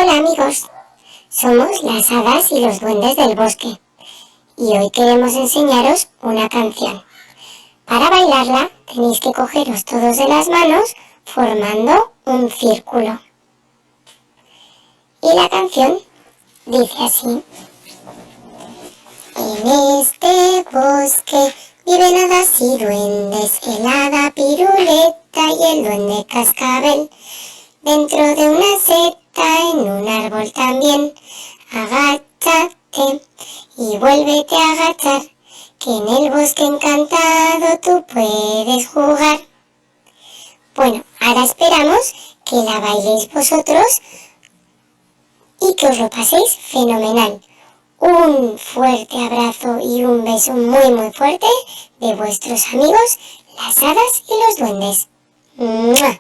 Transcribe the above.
Hola amigos, somos las hadas y los duendes del bosque y hoy queremos enseñaros una canción. Para bailarla tenéis que cogeros todos de las manos formando un círculo. Y la canción dice así: en este bosque viven hadas y duendes, el hada Piruleta y el duende Cascabel. Dentro de una seta, en un árbol también, agáchate y vuélvete a agachar, que en el bosque encantado tú puedes jugar. Bueno, ahora esperamos que la bailéis vosotros y que os lo paséis fenomenal. Un fuerte abrazo y un beso muy fuerte de vuestros amigos, las hadas y los duendes. ¡Mua!